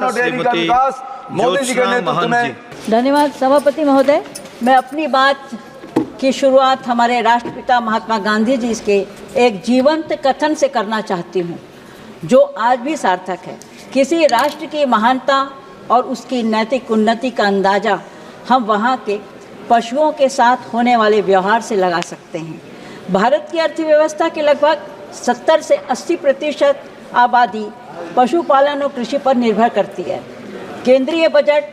किसान और डेयरी का विकास मोदी जी के नेतृत्व में। धन्यवाद सभापति महोदय। मैं अपनी बात की शुरुआत हमारे राष्ट्रपिता महात्मा गांधी जी के एक जीवंत कथन से करना चाहती हूँ, जो आज भी सार्थक है। किसी राष्ट्र की महानता और उसकी नैतिक उन्नति का अंदाज़ा हम वहाँ के पशुओं के साथ होने वाले व्यवहार से लगा सकते हैं। भारत की अर्थव्यवस्था के लगभग 70 से 80% आबादी पशुपालन और कृषि पर निर्भर करती है। केंद्रीय बजट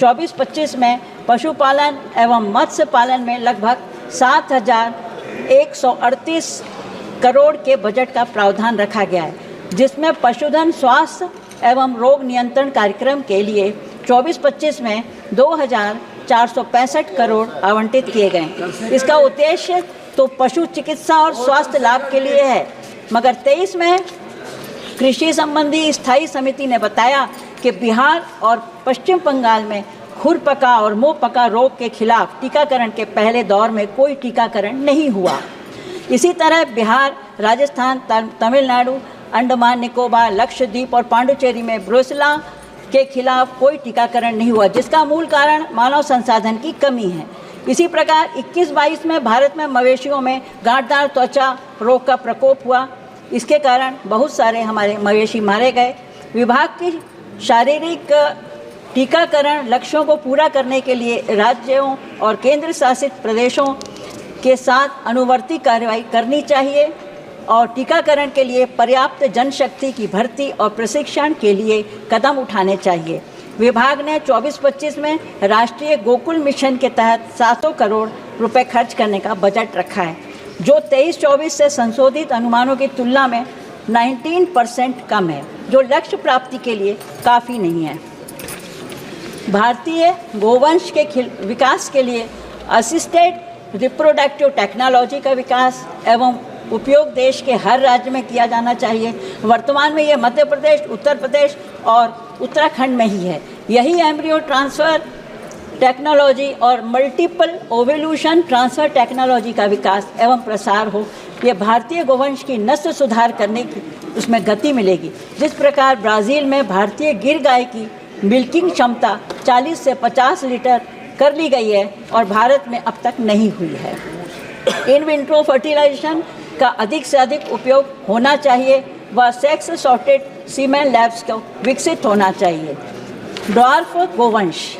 24-25 में पशुपालन एवं मत्स्य पालन में लगभग 7,138 करोड़ के बजट का प्रावधान रखा गया है, जिसमें पशुधन स्वास्थ्य एवं रोग नियंत्रण कार्यक्रम के लिए 24-25 में 2,465 करोड़ आवंटित किए गए। इसका उद्देश्य तो पशु चिकित्सा और स्वास्थ्य लाभ के लिए है, मगर 23 में कृषि संबंधी स्थायी समिति ने बताया कि बिहार और पश्चिम बंगाल में खुरपका और मुंहपका रोग के खिलाफ टीकाकरण के पहले दौर में कोई टीकाकरण नहीं हुआ। इसी तरह बिहार, राजस्थान, तमिलनाडु, अंडमान निकोबार, लक्षद्वीप और पांडुचेरी में ब्रुसेला के खिलाफ कोई टीकाकरण नहीं हुआ, जिसका मूल कारण मानव संसाधन की कमी है। इसी प्रकार 21-22 में भारत में मवेशियों में गांठदार त्वचा रोग का प्रकोप हुआ। इसके कारण बहुत सारे हमारे मवेशी मारे गए। विभाग की शारीरिक टीकाकरण लक्ष्यों को पूरा करने के लिए राज्यों और केंद्र शासित प्रदेशों के साथ अनुवर्ती कार्रवाई करनी चाहिए और टीकाकरण के लिए पर्याप्त जनशक्ति की भर्ती और प्रशिक्षण के लिए कदम उठाने चाहिए। विभाग ने 24-25 में राष्ट्रीय गोकुल मिशन के तहत 700 करोड़ रुपए खर्च करने का बजट रखा है, जो 23-24 से संशोधित अनुमानों की तुलना में 19% कम है, जो लक्ष्य प्राप्ति के लिए काफ़ी नहीं है। भारतीय गोवंश के विकास के लिए असिस्टेड रिप्रोडक्टिव टेक्नोलॉजी का विकास एवं उपयोग देश के हर राज्य में किया जाना चाहिए। वर्तमान में यह मध्य प्रदेश, उत्तर प्रदेश और उत्तराखंड में ही है। यही एम्ब्रियो ट्रांसफ़र टेक्नोलॉजी और मल्टीपल ओवल्यूशन ट्रांसफ़र टेक्नोलॉजी का विकास एवं प्रसार हो। ये भारतीय गोवंश की नस्ल सुधार करने की उसमें गति मिलेगी। जिस प्रकार ब्राज़ील में भारतीय गिर गाय की मिल्किंग क्षमता 40 से 50 लीटर कर ली गई है और भारत में अब तक नहीं हुई है। इन विट्रो फर्टिलाइजेशन का अधिक से अधिक उपयोग होना चाहिए व सेक्स सॉर्टेड सीमेन लैब्स को विकसित होना चाहिए। ड्वार्फ गोवंश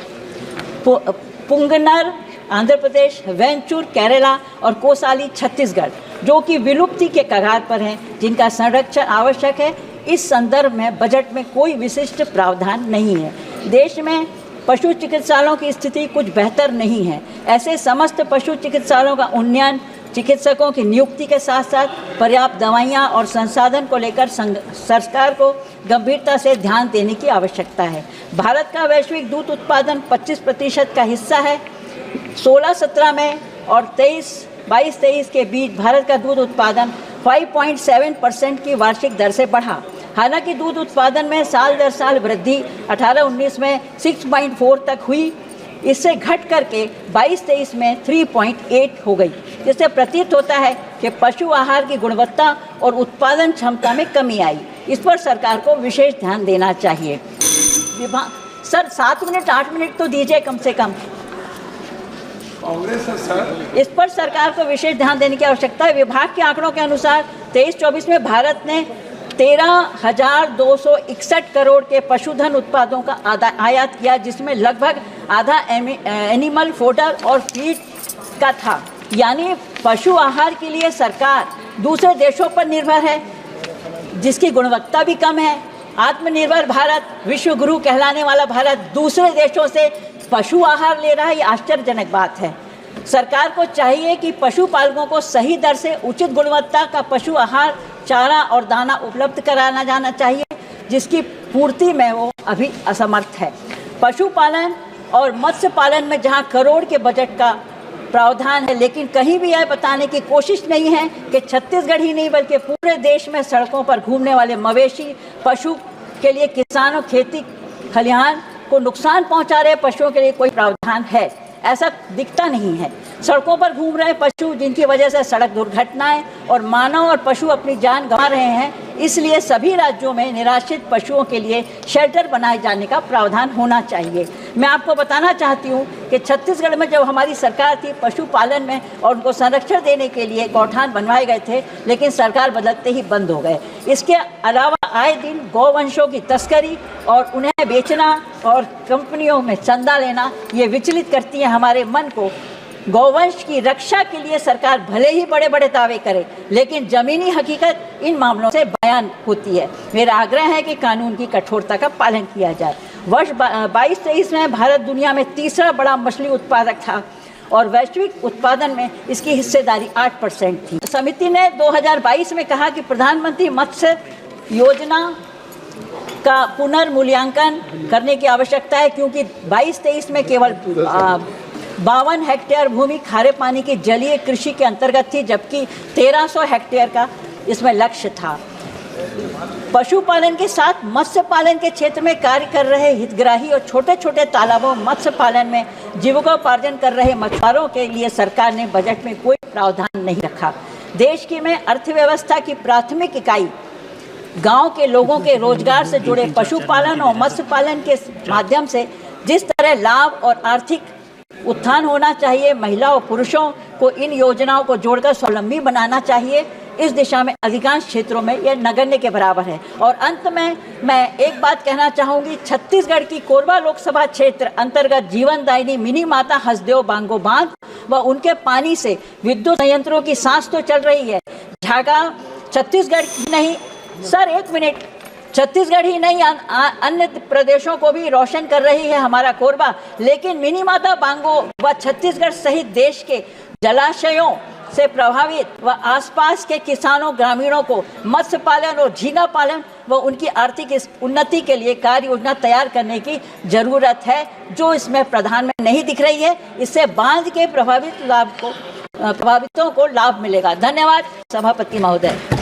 पुंगनर आंध्र प्रदेश, वेंचूर केरला और कोसाली छत्तीसगढ़, जो कि विलुप्ति के कगार पर हैं, जिनका संरक्षण आवश्यक है। इस संदर्भ में बजट में कोई विशिष्ट प्रावधान नहीं है। देश में पशु चिकित्सालयों की स्थिति कुछ बेहतर नहीं है। ऐसे समस्त पशु चिकित्सालयों का उन्नयन, चिकित्सकों की नियुक्ति के साथ साथ पर्याप्त दवाइयाँ और संसाधन को लेकर सरकार को गंभीरता से ध्यान देने की आवश्यकता है। भारत का वैश्विक दूध उत्पादन 25% का हिस्सा है। 16-17 में और 22-23 के बीच भारत का दूध उत्पादन 5.7% की वार्षिक दर से बढ़ा। हालांकि दूध उत्पादन में साल दर साल वृद्धि 18-19 में 6.4 तक हुई, इससे घट करके 22-23 में 3.8 हो गई, जिससे प्रतीत होता है कि पशु आहार की गुणवत्ता और उत्पादन क्षमता में कमी आई। इस पर सरकार को विशेष ध्यान देना चाहिए। सर 7 मिनट 8 मिनट तो दीजिए कम से कम। इस पर सरकार को विशेष ध्यान देने की आवश्यकता है। विभाग के आंकड़ों के अनुसार 23-24 में भारत ने 13,261 करोड़ के पशुधन उत्पादों का आयात किया, जिसमें लगभग आधा एनिमल फोडर और फीड का था। यानी पशु आहार के लिए सरकार दूसरे देशों पर निर्भर है, जिसकी गुणवत्ता भी कम है। आत्मनिर्भर भारत, विश्व गुरु कहलाने वाला भारत दूसरे देशों से पशु आहार ले रहा है, ये आश्चर्यजनक बात है। सरकार को चाहिए कि पशुपालकों को सही दर से उचित गुणवत्ता का पशु आहार, चारा और दाना उपलब्ध कराना जाना चाहिए, जिसकी पूर्ति में वो अभी असमर्थ है। पशुपालन और मत्स्य पालन में जहां करोड़ के बजट का प्रावधान है, लेकिन कहीं भी यह बताने की कोशिश नहीं है कि छत्तीसगढ़ ही नहीं बल्कि पूरे देश में सड़कों पर घूमने वाले मवेशी पशु के लिए किसानों खेती खलिहान को नुकसान पहुंचा रहे पशुओं के लिए कोई प्रावधान है, ऐसा दिखता नहीं है। सड़कों पर घूम रहे पशु, जिनकी वजह से सड़क दुर्घटनाएं और मानव और पशु अपनी जान गंवा रहे हैं, इसलिए सभी राज्यों में निराश्रित पशुओं के लिए शेल्टर बनाए जाने का प्रावधान होना चाहिए। मैं आपको बताना चाहती हूँ कि छत्तीसगढ़ में जब हमारी सरकार थी, पशुपालन में और उनको संरक्षण देने के लिए गौठान बनवाए गए थे, लेकिन सरकार बदलते ही बंद हो गए। इसके अलावा आए दिन गौवंशों की तस्करी और उन्हें बेचना और कंपनियों में चंदा लेना, ये विचलित करती है हमारे मन को। गौवंश की रक्षा के लिए सरकार भले ही बड़े बड़े दावे करे, लेकिन जमीनी हकीकत इन मामलों से बयान होती है। मेरा आग्रह है कि कानून की कठोरता का पालन किया जाए। वर्ष 22-23 में भारत दुनिया में तीसरा बड़ा मछली उत्पादक था और वैश्विक उत्पादन में इसकी हिस्सेदारी 8% थी। समिति ने 2022 में कहा कि प्रधानमंत्री मत्स्य योजना का पुनर्मूल्यांकन करने की आवश्यकता है, क्योंकि 22-23 में केवल 52 हेक्टेयर भूमि खारे पानी की जलीय कृषि के अंतर्गत थी, जबकि 1300 हेक्टेयर का इसमें लक्ष्य था। पशुपालन के साथ मत्स्य पालन के क्षेत्र में कार्य कर रहे हितग्राही और छोटे छोटे तालाबों मत्स्य पालन में जीविकोपार्जन कर रहे मछुआरों के लिए सरकार ने बजट में कोई प्रावधान नहीं रखा। देश की में अर्थव्यवस्था की प्राथमिक इकाई गांव के लोगों के रोजगार से जुड़े पशुपालन और मत्स्य पालन के माध्यम से जिस तरह लाभ और आर्थिक उत्थान होना चाहिए, महिला और पुरुषों को इन योजनाओं को जोड़कर स्वावलंबी बनाना चाहिए। इस दिशा में अधिकांश क्षेत्रों में यह नगण्य के बराबर है। और अंत में मैं एक बात कहना चाहूँगी, छत्तीसगढ़ की कोरबा लोकसभा क्षेत्र अंतर्गत जीवनदायिनी मिनी माता हसदेव बांगो बांध व उनके पानी से विद्युत संयंत्रों की सांस तो चल रही है। झागा छत्तीसगढ़ नहीं, सर एक मिनट, छत्तीसगढ़ ही नहीं अन्य प्रदेशों को भी रोशन कर रही है हमारा कोरबा, लेकिन मिनी माता बांगो व छत्तीसगढ़ सहित देश के जलाशयों से प्रभावित व आसपास के किसानों ग्रामीणों को मत्स्य पालन और झींगा पालन व उनकी आर्थिक उन्नति के लिए कार्य योजना तैयार करने की जरूरत है, जो इसमें प्रधान में नहीं दिख रही है। इससे बांध के प्रभावितों को लाभ मिलेगा। धन्यवाद सभापति महोदय।